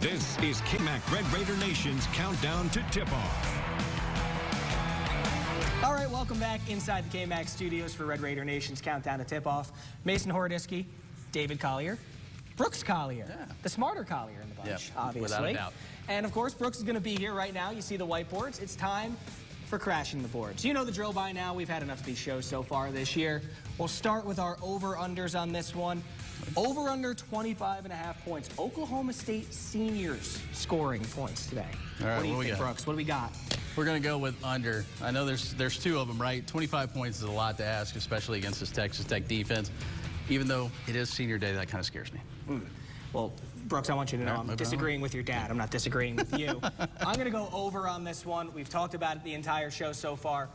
This is K-Mac Red Raider Nation's countdown to tip-off. All right, welcome back inside the K-Mac studios for Red Raider Nation's countdown to tip-off. Mason Horodisky, David Collier, Brooks Collier, the smarter Collier in the bunch, obviously. Without a doubt. And of course, Brooks is going to be here right now. You see the whiteboards. It's time for crashing the boards. You know the drill by now. We've had enough of these shows so far this year. We'll start with our over-unders on this one. Over-under 25.5 points. Oklahoma State seniors scoring points today. All right, what do you think, Brooks? What do we got? We're going to go with under. I know there's two of them, right? 25 points is a lot to ask, especially against this Texas Tech defense. Even though it is senior day, that kind of scares me. Well, Brooks, I want you to know I'm disagreeing with your dad. I'm not disagreeing with you. I'm going to go over on this one. We've talked about it the entire show so far.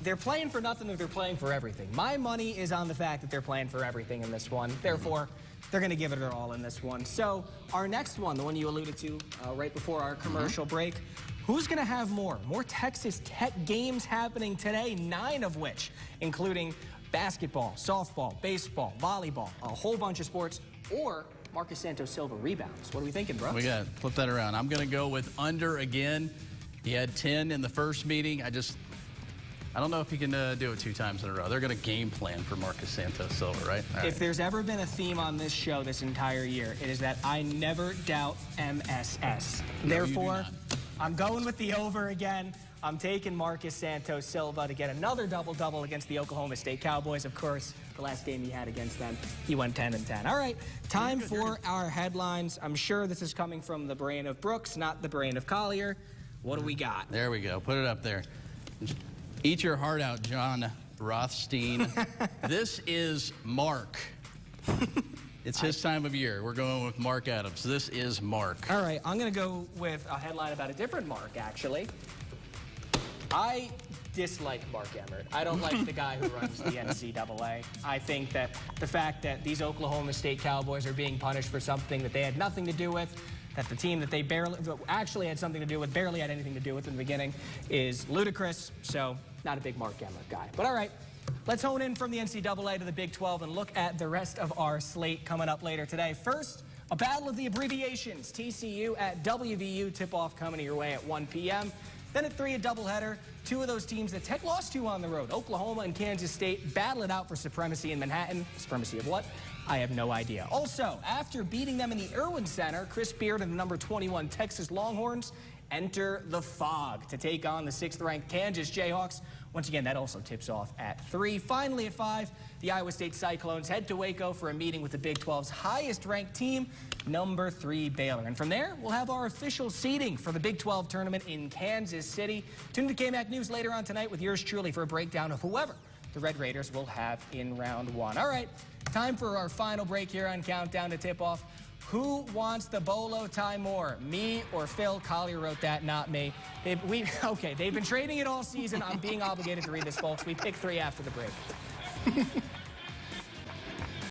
They're playing for nothing or they're playing for everything. My money is on the fact that they're playing for everything in this one. Therefore, they're going to give it their all in this one. So our next one, the one you alluded to right before our commercial break, who's going to have more? More Texas Tech games happening today, 9 of which, including basketball, softball, baseball, volleyball, a whole bunch of sports, or Marcus Santos Silva rebounds. What are we thinking, Brooks? We got to flip that around. I'm going to go with under again. He had 10 in the first meeting. I don't know if he can do it 2 times in a row. They're going to game plan for Marcus Santos Silva, right? If there's ever been a theme on this show this entire year, it is that I never doubt MSS. Therefore, I'm going with the over again. I'm taking Marcus Santos Silva to get another double-double against the Oklahoma State Cowboys. Of course, the last game he had against them, he went 10-10. All right, time for our headlines. I'm sure this is coming from the brain of Brooks, not the brain of Collier. What do we got? There we go. Put it up there. Eat your heart out, John Rothstein. This is Mark. It's his time of year. We're going with Mark Adams. This is Mark. All right, I'm going to go with a headline about a different Mark, actually. I dislike Mark Emmert. I don't like the guy who runs the NCAA. I think that the fact that these Oklahoma State Cowboys are being punished for something that they had nothing to do with, that the team that they actually had something to do with, barely had anything to do with in the beginning, is ludicrous. So, not a big Mark Emmert guy. But all right, let's hone in from the NCAA to the Big 12 and look at the rest of our slate coming up later today. First, a battle of the abbreviations. TCU at WVU, tip-off coming your way at 1 p.m. Then at 3, a doubleheader. 2 of those teams that Tech lost to on the road, Oklahoma and Kansas State, battle it out for supremacy in Manhattan. Supremacy of what? I have no idea. Also, after beating them in the Irwin Center, Chris Beard and the number 21 Texas Longhorns enter the Fog to take on the 6th-ranked Kansas Jayhawks. Once again, that also tips off at 3. Finally, at 5, the Iowa State Cyclones head to Waco for a meeting with the Big 12's highest-ranked team, number 3 Baylor. And from there, we'll have our official seeding for the Big 12 tournament in Kansas City. Tune to K-Mac News later on tonight with yours truly for a breakdown of whoever the Red Raiders will have in round 1. All right, time for our final break here on Countdown to Tip-Off. Who wants the bolo tie more, me or Phil? Collier wrote that, not me. They've been trading it all season. I'm being obligated to read this, folks. We pick 3 after the break.